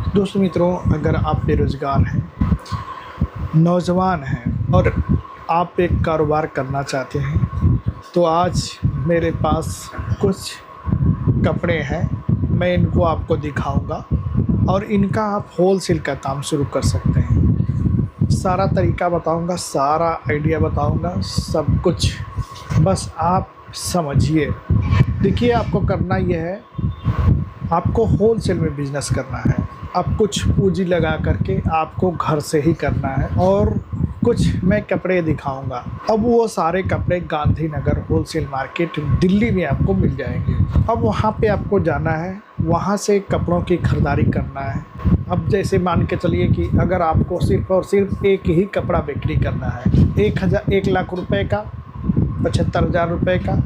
दोस्तों मित्रों, अगर आप बेरोज़गार हैं, नौजवान हैं और आप एक कारोबार करना चाहते हैं तो आज मेरे पास कुछ कपड़े हैं। मैं इनको आपको दिखाऊंगा और इनका आप होलसेल का काम शुरू कर सकते हैं। सारा तरीका बताऊंगा, सारा आइडिया बताऊंगा, सब कुछ बस आप समझिए। देखिए, आपको करना यह है, आपको होलसेल में बिज़नेस करना है। अब कुछ पूंजी लगा करके आपको घर से ही करना है और कुछ मैं कपड़े दिखाऊंगा। अब वो सारे कपड़े गांधीनगर होलसेल मार्केट दिल्ली में आपको मिल जाएंगे। अब वहाँ पे आपको जाना है, वहाँ से कपड़ों की खरीदारी करना है। अब जैसे मान के चलिए कि अगर आपको सिर्फ़ और सिर्फ एक ही कपड़ा बिक्री करना है, 1 लाख रुपए का, 75,000 रुपये का।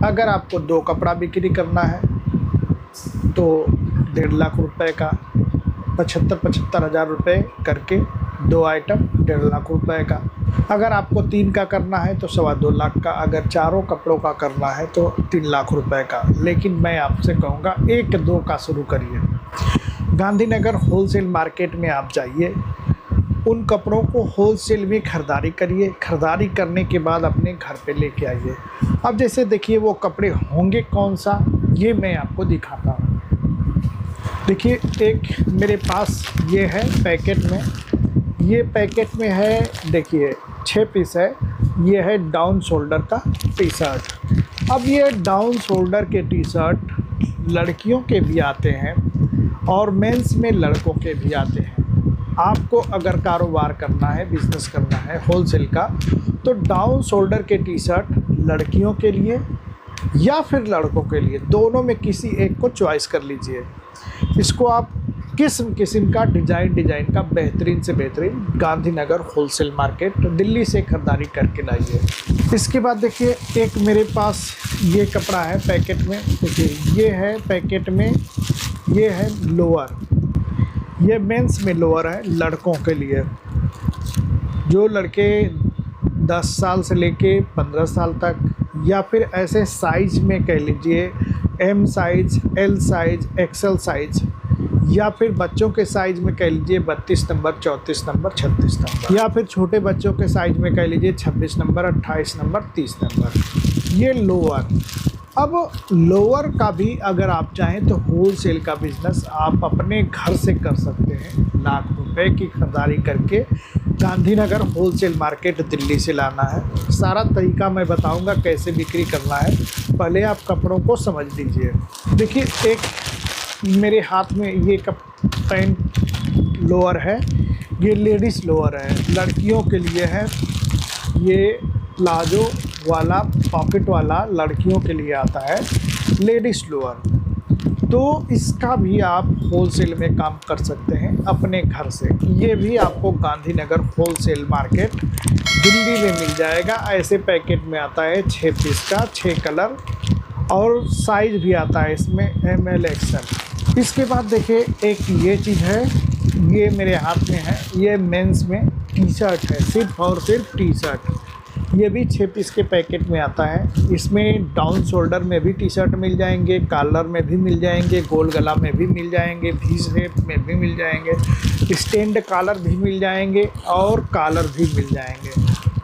अगर आपको 2 कपड़ा बिक्री करना है तो 1.5 लाख रुपए का, 75,000 रुपये करके 2 आइटम 1.5 लाख रुपए का। अगर आपको 3 का करना है तो 2.25 लाख का। अगर चारों कपड़ों का करना है तो 3 लाख रुपए का। लेकिन मैं आपसे कहूँगा 1-2 का शुरू करिए। गांधीनगर होलसेल मार्केट में आप जाइए, उन कपड़ों को होलसेल में खरीदारी करिए। खरीदारी करने के बाद अपने घर पे लेके आइए। अब जैसे देखिए, वो कपड़े होंगे कौन सा, ये मैं आपको दिखाता हूँ। देखिए, एक मेरे पास ये है पैकेट में, ये पैकेट में है, देखिए 6 पीस है। ये है डाउन शोल्डर का टी शर्ट। अब ये डाउन शोल्डर के टी शर्ट लड़कियों के भी आते हैं और मेंस में लड़कों के भी आते हैं। आपको अगर कारोबार करना है, बिज़नेस करना है होलसेल का, तो डाउन शोल्डर के टी शर्ट लड़कियों के लिए या फिर लड़कों के लिए, दोनों में किसी एक को चॉइस कर लीजिए। इसको आप किस्म का डिज़ाइन का बेहतरीन से बेहतरीन गांधीनगर होलसेल मार्केट दिल्ली से खरीदारी करके लाइए। इसके बाद देखिए, एक मेरे पास ये कपड़ा है पैकेट में। देखिए, ये है पैकेट में, ये है लोअर। ये मेंस में लोअर है लड़कों के लिए। जो लड़के 10 साल से लेके 15 साल तक, या फिर ऐसे साइज़ में कह लीजिए, M size, L size, XL size, या फिर बच्चों के साइज़ में कह लीजिए 32 नंबर, 34 नंबर, 36 नंबर, या फिर छोटे बच्चों के साइज़ में कह लीजिए 26 नंबर, 28 नंबर, 30 नंबर। ये लोअर। अब लोअर का भी अगर आप चाहें तो होलसेल का बिज़नेस आप अपने घर से कर सकते हैं। लाख रुपए की खरीदारी करके गांधीनगर होलसेल मार्केट दिल्ली से लाना है। सारा तरीका मैं बताऊंगा कैसे बिक्री करना है। पहले आप कपड़ों को समझ लीजिए। देखिए, एक मेरे हाथ में ये पैंट लोअर है, ये लेडीज़ लोअर है, लड़कियों के लिए है। ये प्लाजो वाला, पॉकेट वाला लड़कियों के लिए आता है, लेडीज़ लोअर। तो इसका भी आप होलसेल में काम कर सकते हैं अपने घर से। ये भी आपको गांधीनगर होलसेल मार्केट दिल्ली में मिल जाएगा। ऐसे पैकेट में आता है 6 पीस का, 6 कलर और साइज़ भी आता है इसमें ML XL। इसके बाद देखिए, एक ये चीज़ है, ये मेरे हाथ में है, ये मेंस में टी शर्ट है, सिर्फ और सिर्फ टी शर्ट। ये भी 6 पीस के पैकेट में आता है। इसमें डाउन शोल्डर में भी टी शर्ट मिल जाएंगे, कॉलर में भी मिल जाएंगे, गोल गला में भी मिल जाएंगे, वी शेप में भी मिल जाएंगे, स्टैंड कॉलर भी मिल जाएंगे और कॉलर भी मिल जाएंगे।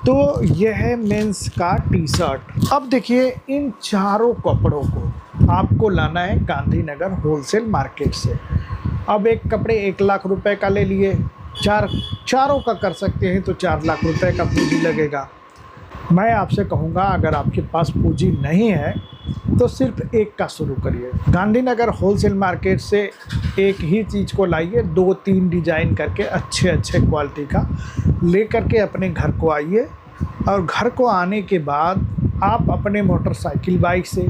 तो यह है मेंस का टी शर्ट। अब देखिए, इन चारों कपड़ों को आपको लाना है गांधीनगर होलसेल मार्केट से। अब एक कपड़े 1 लाख रुपए का ले लिए, चारों का कर सकते हैं तो 4 लाख रुपए का पूंजी लगेगा। मैं आपसे कहूँगा, अगर आपके पास पूंजी नहीं है तो सिर्फ एक का शुरू करिए। गांधीनगर होलसेल मार्केट से एक ही चीज़ को लाइए, 2-3 डिज़ाइन करके अच्छे क्वालिटी का ले करके अपने घर को आइए। और घर को आने के बाद आप अपने मोटरसाइकिल बाइक से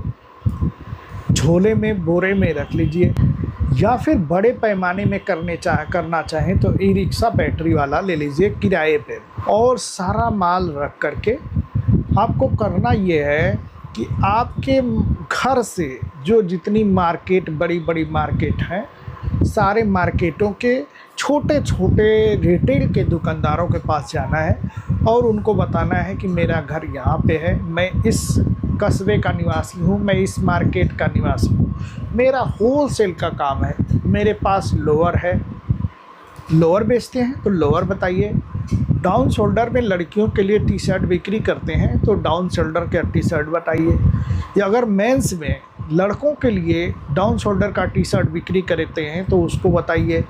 झोले में, बोरे में रख लीजिए, या फिर बड़े पैमाने में करना चाहें तो ई-रिक्शा बैटरी वाला ले लीजिए किराए पे। और सारा माल रख करके आपको करना ये है कि आपके घर से जो जितनी मार्केट, बड़ी मार्केट हैं, सारे मार्केटों के छोटे रिटेल के दुकानदारों के पास जाना है और उनको बताना है कि मेरा घर यहाँ पे है, मैं इस कस्बे का निवासी हूँ, मैं इस मार्केट का निवासी हूँ, मेरा होलसेल का काम है, मेरे पास लोअर है, लोअर बेचते हैं तो लोअर बताइए। डाउन शोल्डर में लड़कियों के लिए टी शर्ट बिक्री करते हैं तो डाउन शोल्डर का टी शर्ट बताइए। या अगर मेंस में लड़कों के लिए डाउन शोल्डर का टी शर्ट बिक्री करते हैं तो उसको बताइए।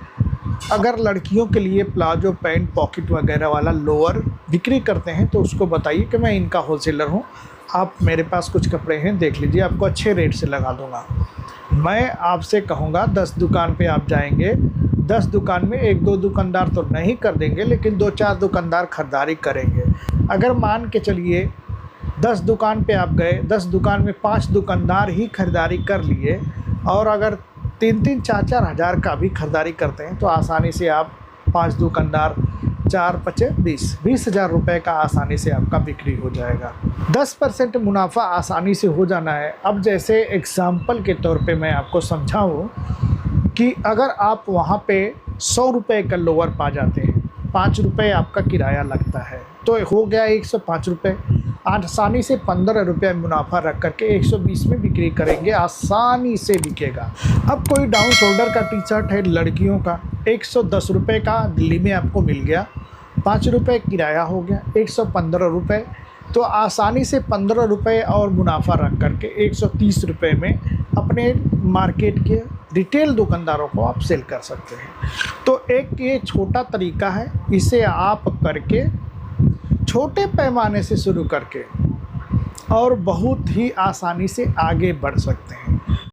अगर लड़कियों के लिए प्लाजो पैंट पॉकेट वगैरह वाला लोअर बिक्री करते हैं तो उसको बताइए कि मैं इनका होलसेलर हूँ, आप मेरे पास कुछ कपड़े हैं देख लीजिए, आपको अच्छे रेट से लगा दूँगा। मैं आपसे कहूँगा 10 दुकान पे आप जाएंगे, 10 दुकान में 1-2 दुकानदार तो नहीं कर देंगे लेकिन 2-4 दुकानदार खरीदारी करेंगे। अगर मान के चलिए 10 दुकान पे आप गए, 10 दुकान में 5 दुकानदार ही खरीदारी कर लिए और अगर 3-3, 4-4 हज़ार का भी खरीदारी करते हैं तो आसानी से आप 5 दुकानदार 4-5-20 हज़ार रुपये का आसानी से आपका बिक्री हो जाएगा। 10% मुनाफा आसानी से हो जाना है। अब जैसे एग्ज़ाम्पल के तौर पे मैं आपको समझाऊँ कि अगर आप वहाँ पे 100 रुपये का लोअर पा जाते हैं, 5 रुपये आपका किराया लगता है तो हो गया 105 रुपये। आसानी से 15 रुपये मुनाफा रख करके 120 में बिक्री करेंगे, आसानी से बिकेगा। अब कोई डाउन शोल्डर का टी शर्ट है लड़कियों का, 110 रुपये का दिल्ली में आपको मिल गया, 5 रुपये किराया हो गया 115 रुपये, तो आसानी से 15 रुपये और मुनाफा रख करके 130 रुपये में अपने मार्केट के रिटेल दुकानदारों को आप सेल कर सकते हैं। तो एक ये छोटा तरीका है, इसे आप करके छोटे पैमाने से शुरू करके और बहुत ही आसानी से आगे बढ़ सकते हैं।